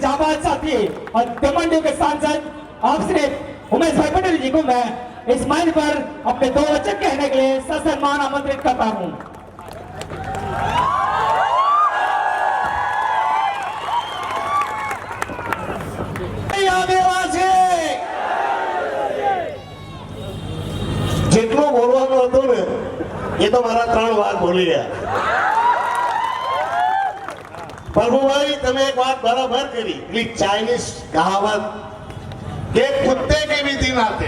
जाबाज साथी और कमांडो के सांसद आप श्री उमेश भाई पटेल जी को मैं इस मंच पर अपने 2 वचन कहने के लिए ससम्मान आमंत्रित करता हूँ। જેટલો બોલવાનો હતો ને એ તો મારા 3 વાર બોલી ગયા। પ્રભુભાઈ તમે એક વાત બરાબર કરી, પેલી ચાઇનીઝ કહાવત કે કુત્તે કે भी दिन आते।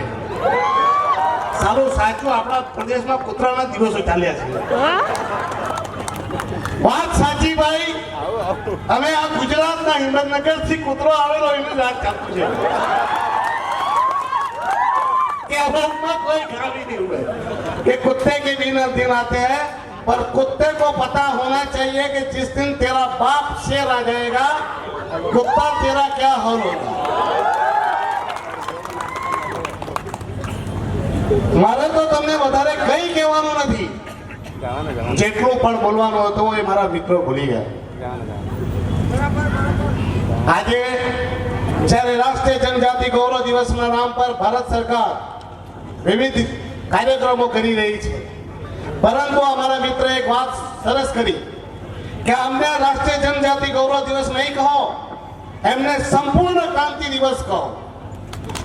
સારું સાચું આપણા પ્રદેશમાં કૂતરાના દિવસો ચાલ્યા છે। વાત સાચી ભાઈ, અમે આ ગુજરાતના હિંમતનગર થી કૂતરો આવેલો એને રાત કાપતું છે कि अब में कोई खराबी नहीं हुए कि कुत्ते के भी दिन आते हैं, पर कुत्ते को पता होना चाहिए कि जिस दिन तेरा बाप शेर आ जाएगा कुत्ता तेरा क्या हाल होगा। मारे तो तमने વધારે કઈ કહેવાનું નથી, જેટલું પણ બોલવાનું હતું એ મારા મિત્રો ભૂલી ગયા। આજે જ્યારે રાષ્ટ્રીય જનજાતિ ગૌરવ દિવસના નામ પર ભારત સરકાર વિવિધ કાર્યક્રમો કરી રહી છે, પરંતુ અમારા મિત્રએ એક વાત સરસ કરી કે અમને રાષ્ટ્રીય જનજાતિ ગૌરવ દિવસ નહીં કહો, એમને સંપૂર્ણ ક્રાંતિ દિવસ કહો,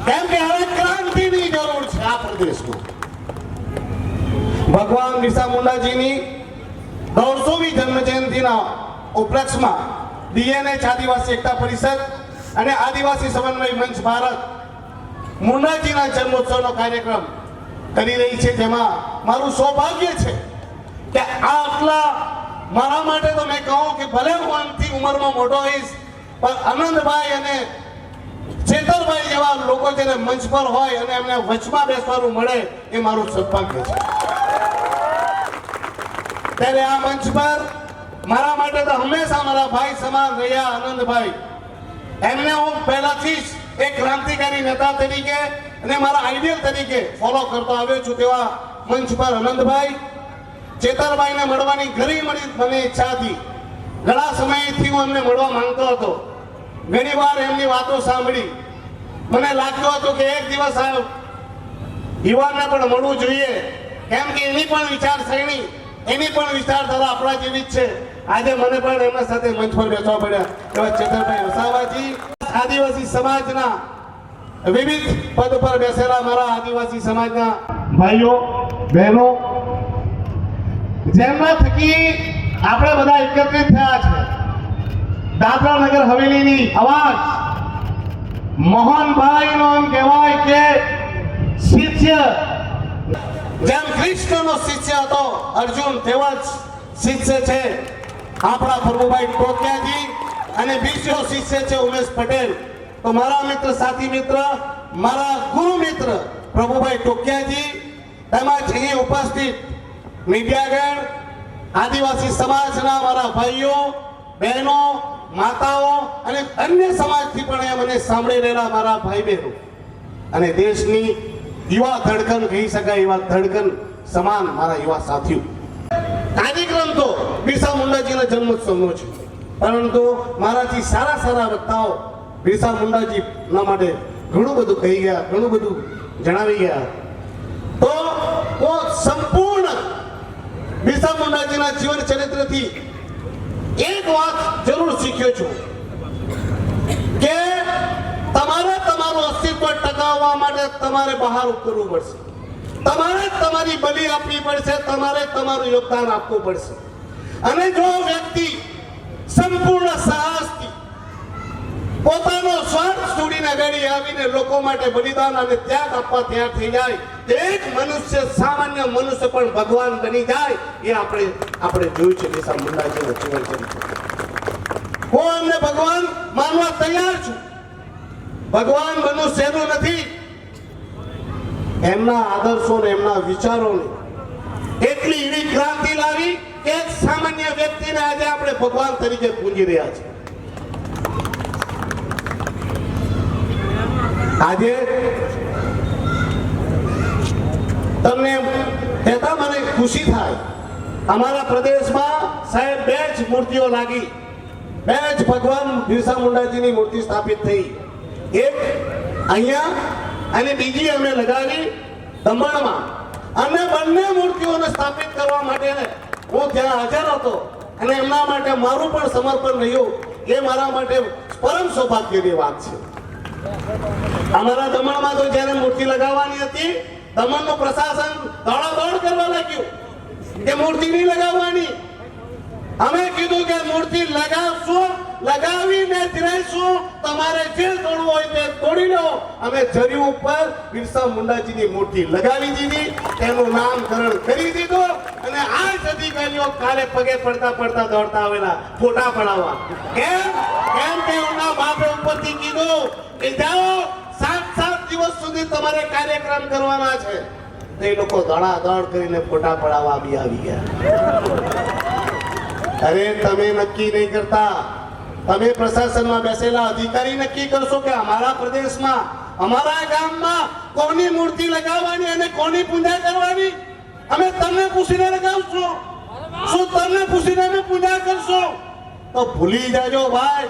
કેમ કે હવે ક્રાંતિની જરૂર છે આ પ્રદેશમાં। ભગવાન બિરસા મુંડાજીની 150મી જન્મ જયંતિના ઉપલક્ષમાં ડીએનએચ આદિવાસી એકતા પરિષદ અને આદિવાસી સમન્વય મંચ ભારત મુંડાજીના જન્મોત્સવનો કાર્યક્રમ કરી રહી છે, જેમાં મારું સૌભાગ્ય છે કે આટલા મારા માટે તો મેં કહું કે ભલે હું આમથી ઉંમરમાં મોટો હોઈશ, પણ આનંદભાઈ અને ચેતરભાઈ જેવા લોકો જેને મંચ પર હોય અને એમને વચમાં બેસવાનું મળે એ મારું સૌભાગ્ય છે। ત્યારે આ મંચ પર મારા માટે તો હંમેશા મારા ભાઈ સમાન રહ્યા આનંદભાઈ, એમને હું પહેલાથી જ એક ક્રાંતિકારી નેતા તરીકે અને મારા આઈડિયલ તરીકે ફોલો કરતો આવ્યો છું। તેવા મંચ પર આનંદભાઈ ચેતરભાઈને મળવાની ઘણી મને ઈચ્છા હતી, ઘણા સમયથી હું એમને મળવા માંગતો હતો। ઘણી વાર એમની વાતો સાંભળી મને લાગ્યું હતું કે એક દિવસ આ યુવાનને પણ મળવું જોઈએ, કેમ કે એની પણ વિચારસરણી એની પણ વિચારધારા આપણા જેવી જ છે। આજે મને પણ એમના સાથે મંચ પર બેસવા પડ્યા એવા ચેતરભાઈ વસાવાજી, આદિવાસી સમાજના વિવિધ પદ પર બેસેલા મારા આદિવાસી સમાજના ભાઈઓ બહેનો, જેમના થકી આપણે બધા એકત્રિત થયા છે। દાદરા નગર હવેલીની અવાજ મોહનભાઈનો એમ કહેવાય કે શિષ્ય, જેમ કૃષ્ણનો શિષ્ય હતો અર્જુન, તેવા જ શિષ્ય છે આપણા પ્રભુભાઈ ટોકિયાજી અને બીજો શિષ્ય છે ઉમેશ પટેલ। તો મારા મિત્ર, સાથી મિત્ર, મારા ગુરુ મિત્ર પ્રભુભાઈ ટોકિયાજી, તેમજ અહીં ઉપસ્થિત મીડિયાગણ, આદિવાસી સમાજના મારા ભાઈઓ બહેનો, માતાઓ અને અન્ય સમાજથી પણ મને સાંભળી રહેલા મારા ભાઈ બહેનો અને દેશની યુવા ધડકન કહી શકાય એવા ધડકન સમાન મારા યુવા સાથીઓ। કાર્યક્રમ તો બિરસા મુંડાજીના જન્મોત્સવનો છે, પરંતુ મારાથી સારા સારા વક્તાઓ બિરસા મુંડાજીના માટે ઘણું બધું કહી ગયા, ઘણું બધું જણાવી ગયા। તો સંપૂર્ણ બિરસા મુંડાજીના જીવન ચરિત્રથી એક વાત જરૂર શીખ્યો છું કે તમારે તમારું અસ્તિત્વ ટકાવવા માટે તમારે બહાર ઉતરવું પડશે, તમારે તમારી બલિ આપવી પડશે, તમારે તમારું યોગદાન આપવું પડશે। અને જો વ્યક્તિ સંપૂર્ણ સાહસથી પોતાનો સ્વાર્થ છોડીને આગળ આવીને લોકો માટે બલિદાન અને ત્યાગ આપવા તૈયાર થઈ જાય, એક મનુષ્ય, સામાન્ય મનુષ્ય પણ ભગવાન બની જાય, એ આપણે જોયું છે બિરસા મુંડાજીનું જીવન ચરિત્ર। હું એમને ભગવાન માનવા તૈયાર છું, ભગવાન બનવું સહેલું નથી। એમના આદર્શો ને એમના વિચારોને એટલી એવી ક્રાંતિ લાવી કે એક સામાન્ય વ્યક્તિને આજે આપણે ભગવાન તરીકે પૂજી રહ્યા છીએ। આજે તમને કહેતા મને ખુશી થાય, અમારા પ્રદેશમાં સાહેબ 2 જ મૂર્તિઓ લાગી, બે જ ભગવાન બિરસા મુંડાજીની મૂર્તિ સ્થાપિત થઈ, એક અહીંયા અને બીજી અમે લગાવી દમણમાં. અને બંને મૂર્તિઓને સ્થાપિત કરવા માટે હું ત્યાં હાજર હતો અને એમના માટે મારું પણ સમર્પણ રહ્યું. એ મારા માટે પરમ સૌભાગ્યની વાત છે. અમારા દમણમાં તો જ્યારે મૂર્તિ લગાવવાની હતી, દમણનું પ્રશાસન દોડાદોડ કરવા લાગ્યું કે મૂર્તિ નહીં લગાવવાની. અમે કીધું કે મૂર્તિ લગાવશું, લગાવીને જ રહીશું, તમારે જે તોડવું હોય તે તોડી લો. અમે ઝરી ઉપર બિરસા મુંડાજીની મૂર્તિ લગાવી દીધી, તેનું નામકરણ કરી દીધું અને આજ અધિકારીઓ કાલે પગે પડતા પડતા દોડતા આવેલા ફોટા પડાવવા. કેમ કે એમના બાપે ઉપરથી કીધું કે જાઓ 7 દિવસ સુધી તમારે કાર્યક્રમ કરવાના છે. એ લોકો દોડાદોડ કરીને ફોટા પડાવવા આવી ગયા. અરે તમે નક્કી નહીં કરતા, તમે પ્રશાસનમાં બેસેલા અધિકારી નક્કી કરશો કે અમારા પ્રદેશમાં, અમારા ગામમાં કોની મૂર્તિ લગાવવાની અને કોની પૂજા કરવાની. અમે તમને પૂછીને લગાવશું. શું તમને પૂછીને અમે પૂજા કરશું? તો ભૂલી જાજો ભાઈ,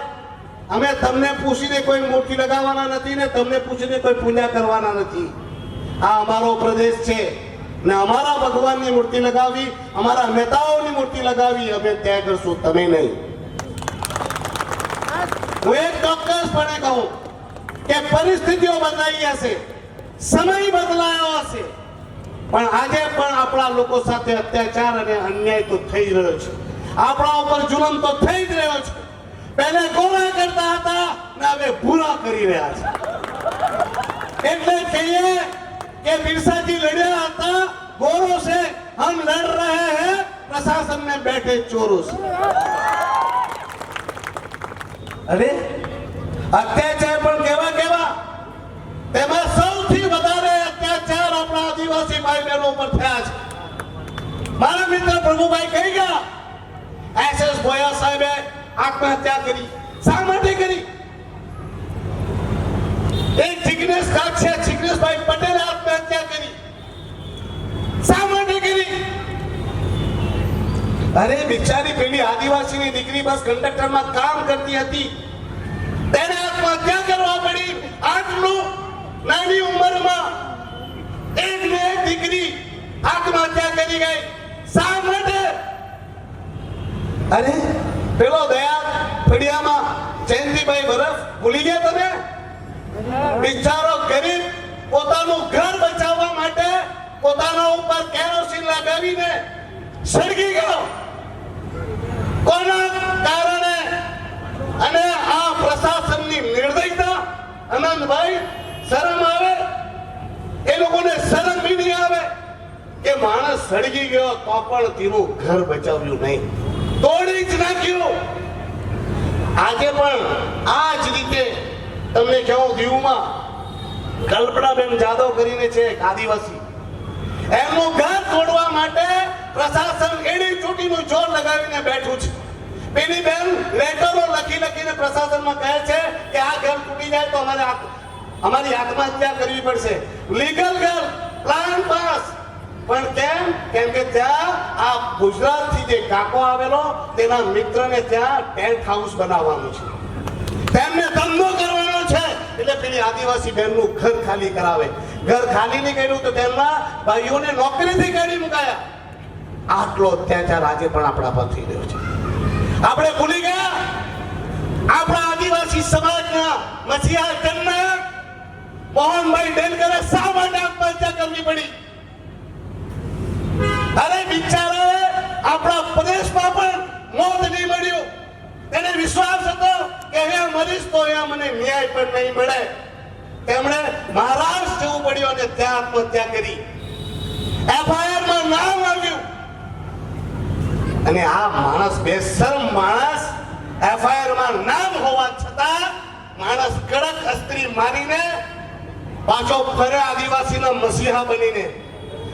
અમે તમને પૂછીને કોઈ મૂર્તિ લગાવવાના નથી ને તમને પૂછીને કોઈ પૂજા કરવાના નથી. આ અમારો પ્રદેશ છે ને અમારા ભગવાનની મૂર્તિ લગાવી, અમારા નેતાઓની મૂર્તિ લગાવી અમે ત્યાં કરશું, તમે નહીં. હું એક ચોક્કસપણે કહું કે પરિસ્થિતિઓ બદલાઈ હશે, સમય બદલાયો હશે, પણ આજે પણ આપણા લોકો સાથે અત્યાચાર અને અન્યાય તો થઈ રહ્યો છે. આપણા ઉપર જુલમ તો થઈ જ રહ્યો છે. પહેલે ગોળા કરતા હતા ને હવે ભૂરા કરી રહ્યા છે. એટલે કહીએ કે બિરસાજી લડ્યા હતા ગોરો से, हम लड़ रहे हैं प्रशासन में बैठे चोरों से. अरे અત્યાચાર પણ કેવા કેવા, તેમાં સૌથી વધારે અત્યાચાર આપણા આદિવાસી ભાઈ બહેનો પર થયા છે. મારા મિત્ર પ્રભુભાઈ કહી ગયા, એસએસ બોયા સાહેબે આત્મહત્યા કરી. શા માટે કરી? એક જિગ્નેશ કાક્ષે, જિગ્નેશભાઈ પટેલે આત્મહત્યા કરી. શા માટે કરી? અરે બિચારી પેલી આદિવાસીની દીકરી બસ કંડક્ટરમાં કામ કરતી હતી, તેને આત્મહત્યા કરવા પડી. આટલું નાની ઉંમરમાં એક ને એક દીકરી આત્મહત્યા કરી ગઈ. શા માટે? અરે પેલો દયા ફળિયામાં જયંતિભાઈ બરફ ભૂલી ગયા તમે? બિચારો ગરીબ પોતાનું ઘર બચાવવા માટે પોતાના ઉપર કેરોસીન લગાવીને સળગી ગયો. કોના કારણે? અને આ પ્રશાસનની નિર્દયતા. આનંદભાઈ, શરમ આવે? એ લોકોને શરમ બી નહીં આવે કે માણસ સળગી ગયો તો પણ તેનું ઘર બચાવ્યું નહીં, તોડી જ નાખ્યું. આજે પણ આ જ રીતે તમને કહું, દીવમાં કલ્પનાબેન જાદવ કરીને છે એક આદિવાસી, એમનું ઘર તોડવા માટે પ્રશાસન એડી ચૂંટીનું જોર લગાવીને બેઠું છે. પેલી બેન લેટરો લખીને પ્રશાસનમાં કહે છે કે આ ઘર તૂટી જાય તો અમારી આત્મહત્યા કરવી પડશે. લીગલ ઘર, પ્લાન પાસ. પણ કેમ કે ત્યાં આ ગુજરાતથી જે કાકો આવેલો તેના મિત્રને ત્યાં ટેન્ટ હાઉસ બનાવવાનું છે, તેમને ધંધો કરવાનો છે. એટલે પેલી આદિવાસી બહેનનું ઘર ખાલી કરાવે. ઘર ખાલી નહીં કર્યું તો તેમના ભાઈઓને નોકરીથી કાઢી મુકાયા. આટલો અત્યાચાર આજે પણ આપણા પર થઈ રહ્યો છે. આપણે ભૂલી ગયા આપણા આદિવાસી સમાજના મસીહા જનનાયક મોહનભાઈ ડેલકરે શા માટે આત્મહત્યા કરવી પડી? અરે બિચારાએ આપણા પ્રદેશમાં પણ મોત નહીં મળ્યું. તેને વિશ્વાસ હતો કે અહીંયા મરીશ તો અહીંયા મને ન્યાય પણ નહીં મળે. તેમણે મહારાષ્ટ્ર જવું પડ્યું અને ત્યાં આત્મહત્યા કરી. એફઆઈઆર માં નામ આવ્યું અને આ માણસ બેશરમ માણસ એફઆઈઆર માં નામ હોવા છતાં માણસ કડક અસ્ત્રી મારીને પાછો ફરે આદિવાસીના મસીહા બનીને.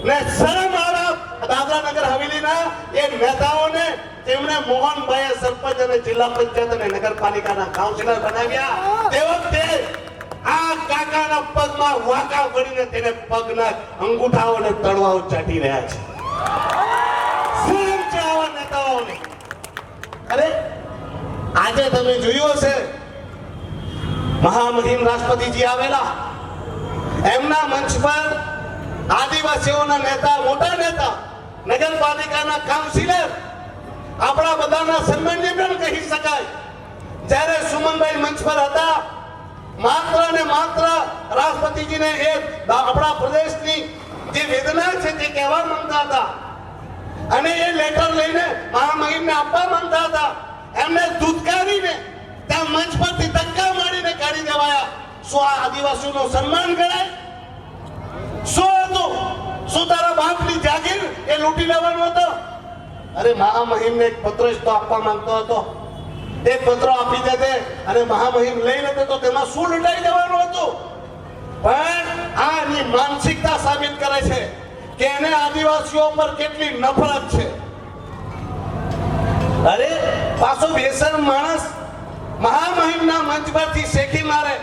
ને શરમ આવે દાદરા નગર હવેલીના એ નેતાઓને, તેમણે મોહનભાઈએ સરપંચ અને જિલ્લા પંચાયત અને નગરપાલિકાના કાઉન્સિલર બનાવ્યા. તે વખતે આ કાકાના પગમાં વાંકા પડીને તેને પગના અંગૂઠાઓ અને તળવાઓ ચાટી રહ્યા છે. શરમ છે આવા નેતાઓને? અરે આજે તમે જોયું હશે મહામહિમ રાષ્ટ્રપતિજી આવેલા, એમના મંચ પર આદિવાસીઓના નેતા, મોટા નેતા, નગરપાલિકાના કાઉન્સિલર, આપણા બધાના સન્માનીય પણ કહી શકાય, જ્યારે સુમનભાઈ મંચ પર હતા, માત્ર ને માત્ર રાષ્ટ્રપતિજીને એ આપણા પ્રદેશની જે વેદના છે તે કહેવા માંગતા હતા અને એ લેટર લઈને મહામહિમને આપવા માંગતા હતા. એમને ધૂતકારીને ત્યાં મંચ પરથી ધક્કા મારીને કાઢી દેવાયા. શું આ આદિવાસીઓનું સન્માન ગણાય? શું હતું? શું તારા બાપની જાગીર એ લૂંટી લેવાનો હતો? અરે મહામહિમને એક પત્ર જ તો આપવા માંગતો હતો. એક પત્ર આપી દે અને મહામહિમ લઈ લેતે તો તેમાં શું લૂંટાઈ જવાનું હતું? પણ આની માનસિકતા સાબિત કરે છે કે એને આદિવાસીઓ પર કેટલી નફરત છે. અરે પાછો બેસર માણસ મહામહિમના મંચ પરથી શેખી મારે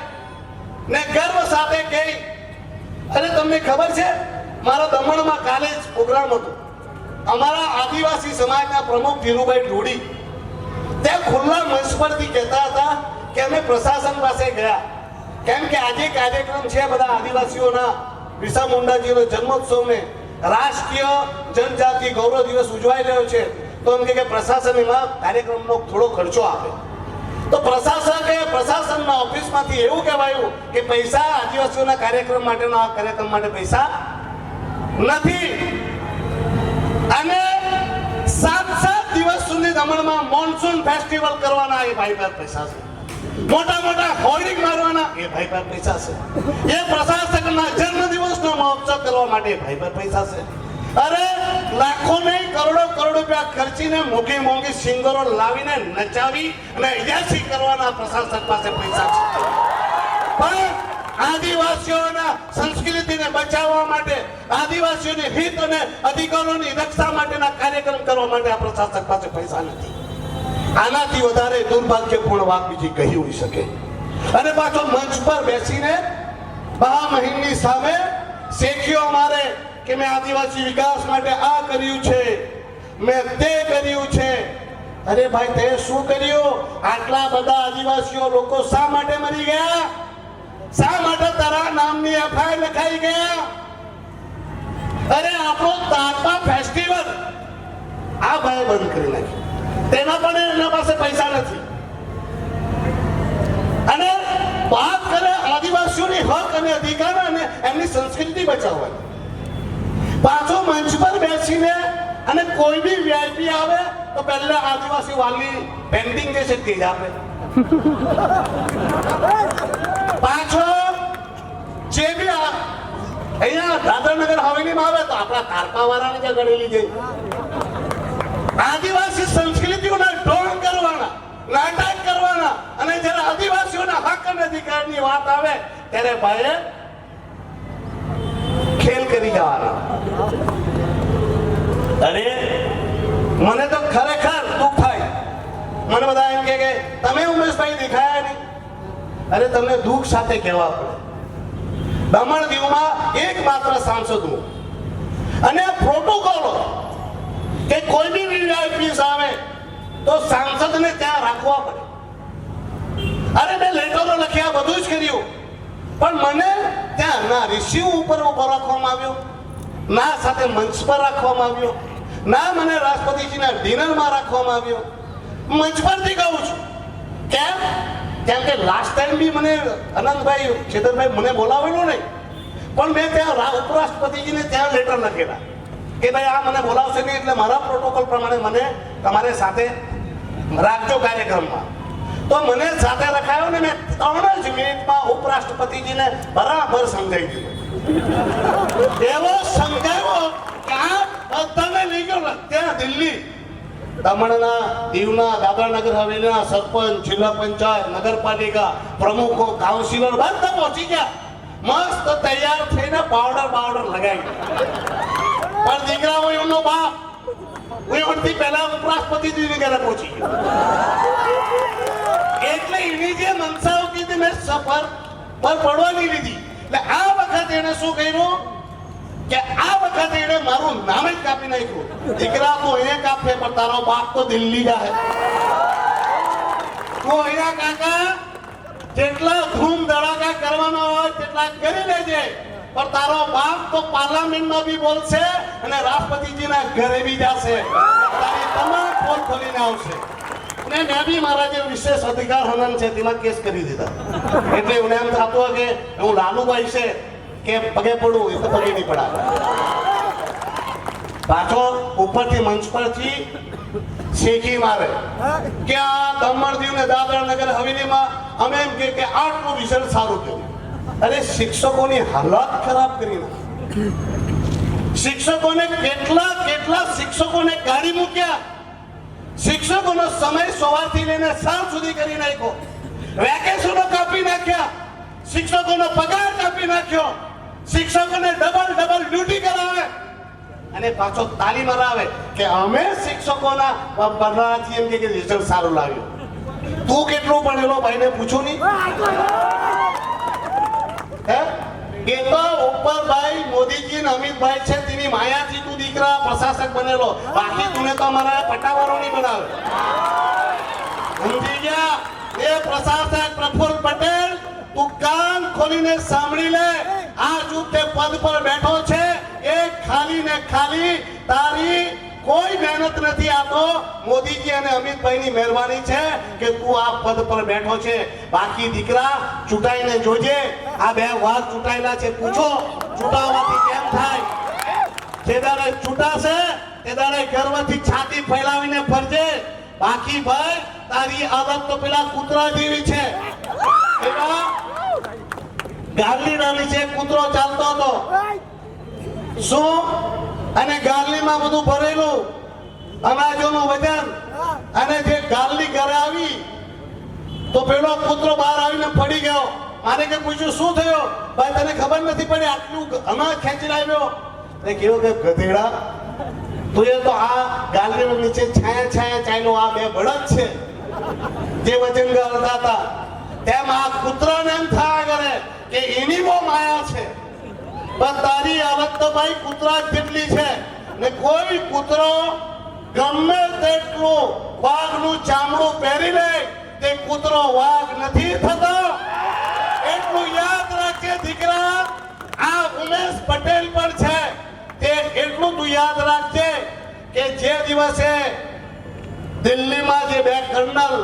ને ગર્વ સાથે કહી, અરે તમને ખબર છે મારા દમણમાં કાલે જ પ્રોગ્રામ હતો. અમારા આદિવાસી સમાજના પ્રમુખ ધીરુભાઈ ઢોડી તે ખુલ્લા મંચ પરથી કહેતા હતા કે અમે પ્રશાસન પાસે ગયા, કેમ કે આજે કાર્યક્રમ છે બધા આદિવાસીઓના બિરસા મુંડાજીનો જન્મોત્સવને રાષ્ટ્રીય જનજાતિ ગૌરવ દિવસ ઉજવાઈ રહ્યો છે, તો એમ કે પ્રશાસન એમાં કાર્યક્રમનો થોડો ખર્ચો આપે. તો પ્રશાસનના ઓફિસમાંથી એવું કહેવાયું કે પૈસા આદિવાસીઓના કાર્યક્રમ માટેનો આ કાર્યક્રમ માટે પૈસા નથી. અને 7 દિવસ સુધી દમણમાં મોન્સૂન ફેસ્ટિવલ કરવાના એ ભાઈ પર પૈસા છે. મોટા મોટા હોર્ડિંગ મારવાના એ ભાઈ પર પૈસા છે. એ પ્રશાસકના જન્મદિવસનો મહોત્સવ કરવા માટે ભાઈ પર પૈસા છે. અરે લાખો નહીં કરોડો રૂપિયા ખર્ચીને મોંઘી સિંગરો લાવીને નચાવી અને અયાસી કરવાના પ્રશાસક પાસે પૈસા છે. પણ આદિવાસીઓના સંસ્કૃતિને બચાવવા માટે, આદિવાસીઓની હિત અને અધિકારોની રક્ષા માટેના કાર્યક્રમ કરવા માટે આ પ્રશાસક પાસે પૈસા નથી. આનાથી વધારે દુર્ભાગ્યપૂર્ણ વાત બીજી કહી હોઈ શકે. અને પાછો મંચ પર બેસીને મહામહિમની સામે શેખીઓ મારે કે મેં આદિવાસી વિકાસ માટે આ કર્યું છે, મેં તે કર્યું છે. અરે ભાઈ તે શું કર્યું? આટલા બધા આદિવાસીઓ લોકો શા માટે મરી ગયા? શા માટે તારા નામની એફઆઈઆર લખાઈ ગયા? અરે આપણો તાપા ફેસ્ટિવલ આ ભાઈ બંધ કરી નાખ્યો, તેના પણ એના પાસે પૈસા નથી. અને વાત કરે આદિવાસીઓની હક અને અધિકાર અને એમની સંસ્કૃતિ બચાવવાની, પાછો મંચ પર બેસીને અને કોઈ બી વીઆઈપી આવે તો પહેલા આદિવાસી વાલી પેન્ટિંગ જે છે તે જ આપે. પાછો જે બી અહીંયા દાદરનગર હવેલીમાં આવે તો આપણા તારપા વાળાને જ ગણેલી જાય. આદિવાસી સંસ્કૃતિઓના ઢોંગ કરવાના, નાટક કરવાના, અને જ્યારે આદિવાસીઓના હક અને અધિકારની વાત આવે ત્યારે ભાઈ ખેલ કરી જવાના. અરે મને તો ખરેખર દુઃખ થાય. મને બધા એમ કે તમે ઉમેશભાઈ દેખાયા નહીં. અરે તમને દુઃખ સાથે કહેવા પડે, દમણ દીવમાં એકમાત્ર સાંસદ હું, અને પ્રોટોકોલો કે કોઈ બી વીઆઈપી આવે તો સાંસદને ત્યાં રાખવા પડે. અરે મેં લેટરો લખ્યા, બધું જ કર્યું, પણ મને ત્યાં ના રિસીવ ઉપર ઉભો રાખવામાં આવ્યો, ના સાથે મંચ પર રાખવામાં આવ્યો, ના મને રાષ્ટ્રપતિજીના ડિનરમાં રાખવામાં આવ્યો. મંચ પરથી કહું છું. કેમ? કેમ કે લાસ્ટ ટાઈમ બી મને અનંતભાઈ ચેતનભાઈ મને બોલાવેલો નહીં, પણ મેં ત્યાં ઉપરાષ્ટ્રપતિજીને ત્યાં લેટર લખેલા કે ભાઈ આ મને બોલાવશે નહીં, એટલે મારા પ્રોટોકોલ પ્રમાણે મને તમારે સાથે રાખજો કાર્યક્રમમાં. તો મને સાથે રખાયો ને મેં 3 જ મિનિટમાં ઉપરાષ્ટ્રપતિજીને બરાબર સમજાવી દીધું. એવો સમજાવ્યો કે આ બધાને લઈ ગયો ત્યાં દિલ્હી. દમણના, દીવના, દાદરાનગર હવેલીના સરપંચ, જિલ્લા પંચાયત, નગરપાલિકા પ્રમુખો, કાઉન્સિલર બધા પહોંચી ગયા, મસ્ત તૈયાર થઈને પાવડર લગાવી. પણ દીકરા હોય એમનો બાપ ઉયવણથી પહેલા ઉપરાષ્ટ્રપતિજીની ઘરે પહોંચી ગયો. એટલે એની જે મનસાઓ કીધી મેં સફર પર પડવાની લીધી. એટલે આ વખતે એને શું કર્યું કે આ વખતે એને મારું નામ જ કાપી નાખ્યું. દીકરા તો એ કાપે પણ તારો બાપ તો દિલ્હી જાય. તો અહીંયા કાકા જેટલા ધૂમ ધડાકા કરવાનો હોય તેટલા કરી લેજે, પણ તારો બાપ તો પાર્લામેન્ટમાં બી બોલશે અને રાષ્ટ્રપતિજીના ઘરે બી જશે, તારી તમામ પોલ ખોલીને આવશે. અને મેં બી મારા જે વિશેષ અધિકાર હનન છે તેમાં કેસ કરી દીધા. એટલે મને એમ થતું હોય કે હું લાલુભાઈ છે કે પગે પડું, એ તો પગે નહીં પડાવે. પાછો ઉપરથી મંચ પરથી શેકી મારે કે આ દમણ દીવ ને દાદરા નગર હવેલીમાં અમે એમ કે આટલું રિઝલ્ટ સારું કર્યું. અરે શિક્ષકોની હાલત ખરાબ કરી નાખી. શિક્ષકોને કેટલા શિક્ષકોને ગાડી મૂક્યા. શિક્ષકોનો સમય સવારથી લઈને સાંજ સુધી કરી નાખ્યો. વેકેશનો કાપી નાખ્યા. શિક્ષકોનો પગાર કાપી નાખ્યો. શિક્ષકોને ડબલ ડ્યુટી કરાવે અને પાછો તાલીમ હરાવે કે અમે શિક્ષકોના ભણવાથી એમ કે રિઝલ્ટ સારું લાવ્યું. તું કેટલું ભણેલો ભાઈને પૂછો નહીં. એ તો ઉપરભાઈ મોદીજી ને અમિતભાઈ છે તેની માયાથી તું દીકરા પ્રશાસક બનેલો, બાકી તુને તો અમારા પટાવાળો નહીં બનાવે. સમજી ગયા? એ પ્રશાસક પ્રફુલ્લ પટેલ, તું કાન ખોલીને સાંભળી લે. આ જૂથ તે પદ પર બેઠો છે એ ખાલી ને ખાલી તારી કોઈ મહેનત નથી. આ તો મોદીજી અને અમિતભાઈની મહેરબાની છે કે તું આ પદ પર બેઠો છે. બાકી દીકરા ચૂંટાઈને જોજે. આ બે વાઘ ચૂંટાયેલા છે, પૂછો ચૂંટાવાથી કેમ થાય. જે દાડે ચૂંટાશે તે દાડે ગર્વથી છાતી ફેલાવીને ફરજે. બાકી ભાઈ તારી આદત તો પેલા કૂતરા જેવી છે. એવા ગાલી નાની છે, કૂતરો ચાલતો હતો શું, અને ગાલીમાં બધું ભરેલું અનાજોનું વજન, અને જે ગાલી ઘરે આવી તો પેલો કૂતરો બહાર આવીને પડી ગયો. મારે કે પૂછ્યું શું થયો? ભાઈ તને ખબર નથી પડી, આટલું અનાજ ખેંચી લાવ્યો. એ કેવો કે ગધેડા, તું એ તો આ ગાલી નીચે છાયા ચાલ્યો. આ બે બળદ છે જે વજન કરતા હતા. તેમ આ કૂતરાને એમ થયા કરે કે એની બહુ માયા છે. પણ તારી હાલત તો ભાઈ કૂતરા જેટલી છે ને. કોઈ કૂતરો ગમે તેટલું વાઘનું ચામડું પહેરી લે તે કૂતરો વાઘ નથી થતો. એટલું યાદ રાખજે દીકરા. આ ઉમેશ પટેલ પણ છે તે એટલું તું યાદ રાખજે કે જે દિવસે દિલ્હીમાં જે બે કર્નલ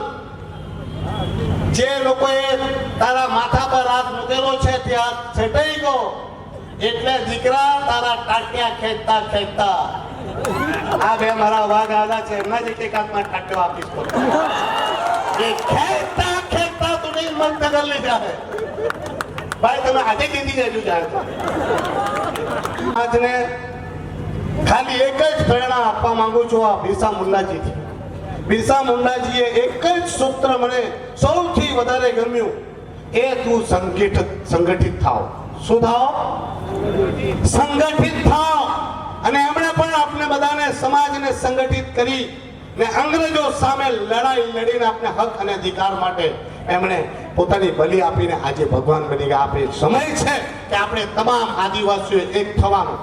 જે લોકોએ તારા માથા પર હાથ મૂકેલો છે ત્યાં છટાઈ ગયો. એટલે દીકરા તારા ટાટિયા ખેંચતા આ બે મારા વાઘ આવ્યા છે, એમના જ એક હાથમાં ટાટિયો આપીશ તો એ ખેંચતા તું નહીં મન નગર લઈ જાય. ભાઈ તમે આજે જીતી જજો. જાય આજને ખાલી એક જ પ્રેરણા આપવા માંગુ છું આ બિરસા મુંડાજીથી. બિરસા મુંડાજીએ એક જ સૂત્ર મને સૌથી વધારે ગમ્યું કે તું સંગઠિત થાવ. શું થાવ? સંગઠિત થાવ. અને એમણે પણ આપણે બધાને સમાજને સંગઠિત કરી ને અંગ્રેજો સામે લડાઈ લડીને આપણે હક અને અધિકાર માટે એમણે પોતાની બલિ આપીને આજે ભગવાન બની ગયા. આપણે સમય છે કે આપણે તમામ આદિવાસીઓ એક થવાનું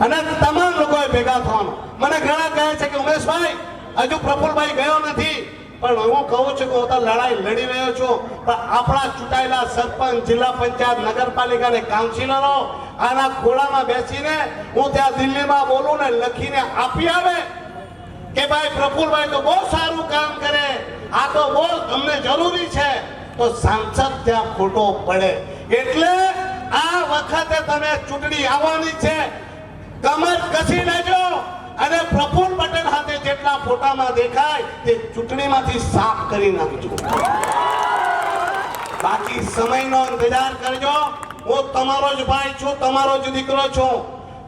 અને તમામ લોકોએ ભેગા થવાનું. મને ઘણા કહે છે કે ઉમેશભાઈ હજુ પ્રફુલ્લભાઈ ગયો નથી, પણ હું કહું છું કે હું તો લડાઈ લડી રહ્યો છું. પણ આપણા ચૂંટાયેલા સરપંચ, જિલ્લા પંચાયત, નગરપાલિકા અને કાઉન્સિલરો આના ખોળામાં બેસીને હું ત્યાં દિલ્હીમાં બોલું ને લખીને આપી આવે કે ભાઈ પ્રફુલ્લભાઈ તો બહુ સારું કામ કરે, આ તો બહુ અમને જરૂરી છે, તો સાંસદ ત્યાં ખોટો પડે. એટલે આ વખતે તમે ચૂંટણી આવવાની છે, કમર કસી લેજો અને પ્રફુલ્લ પટેલ સાથે જેટલા ફોટામાં દેખાય તે ચૂંટણીમાંથી સાફ કરી નાખજો. બાકી સમયનો ઇંતજાર કરજો. હું તમારો જ ભાઈ છું, તમારો જ દીકરો છું.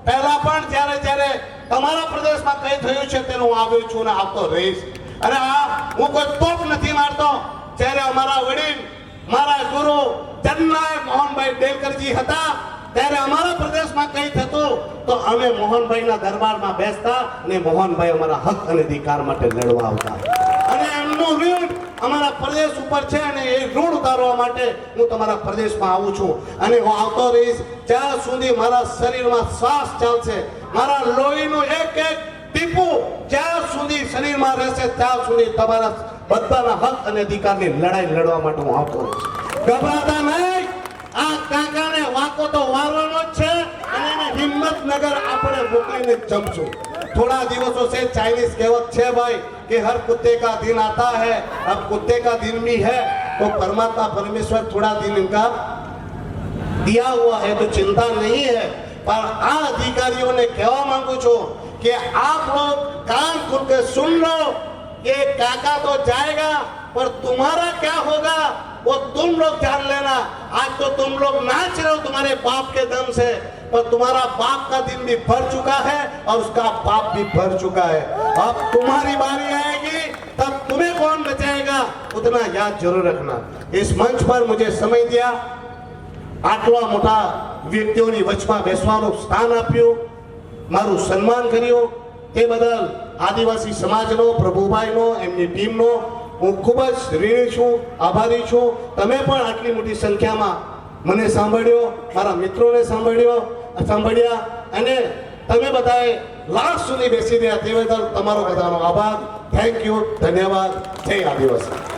પહેલા પણ જ્યારે તમારા પ્રદેશમાં કઈ થયું છે તેનું હું આવ્યો છું ને આવતો રહીશ. અને આ હું કોઈ તોપ નથી મારતો. જ્યારે અમારા વડીલ, મારા ગુરુ જનનાયક મોહનભાઈ ડેલકરજી હતા ત્યારે અમારા પ્રદેશમાં કઈ થતું તો અમે મોહનભાઈના દરબારમાં બેસતા અને મોહનભાઈ અમારા હક અને અધિકાર માટે લડવા આવતા. અને એમનું ઋણ અમારા પ્રદેશ ઉપર છે અને એ ઋણ ઉતારવા માટે હું તમારા પ્રદેશમાં આવું છું અને હું આવતો રહીશ જ્યાં સુધી મારા શરીરમાં શ્વાસ ચાલશે. મારા લોહીનું એક એક ટીપું જ્યાં સુધી શરીરમાં રહેશે ત્યાં સુધી તમારા બધાના હક અને અધિકારની લડાઈ લડવા માટે હું આવતો હોઉં છું. ગભરાતા નહીં. આ કાકાને વાકો તો વારવાનો જ છે અને એને હિંમતનગર આપણે મોકલીને જમશું. थोड़ा दिवसों से चाइनीज कहावत है भाई कि हर कुत्ते का दिन आता है, अब कुत्ते का दिन भी है तो परमात्मा परमेश्वर थोड़ा दिन इनका दिया हुआ है तो चिंता नहीं है. पर आ अधिकारियों ने कहवा मांगू छो कि आप लोग कान खोल के सुन लो. ये काका तो जाएगा पर तुम्हारा क्या होगा वो तुम लोग जान लेना. आज तो तुम लोग नाच रहे हो तुम्हारे बाप के दम से, पर तुम्हारा बाप का दिन भी भर चुका है और उसका बाप भी भर चुका है. अब तुम्हारी बारी आएगी तब तुम्हें कौन बचाएगा उतना याद जरूर रखना. इस मंच पर मुझे समय दिया, આટલા મોટા વ્યક્તિઓની વચમાં બેસવાનું સ્થાન આપ્યું, મારું સન્માન કર્યું, તે બદલ આદિવાસી સમાજનો, પ્રભુભાઈનો, એમની ટીમનો હું ખૂબ જ ઋણી છું, આભારી છું. તમે પણ આટલી મોટી સંખ્યામાં મને સાંભળ્યો, મારા મિત્રોને સાંભળ્યા અને તમે બધાએ લાસ્ટ સુધી બેસી રહ્યા તે બદલ તમારો બધાનો આભાર. થેન્ક યુ, ધન્યવાદ. જય આદિવાસી.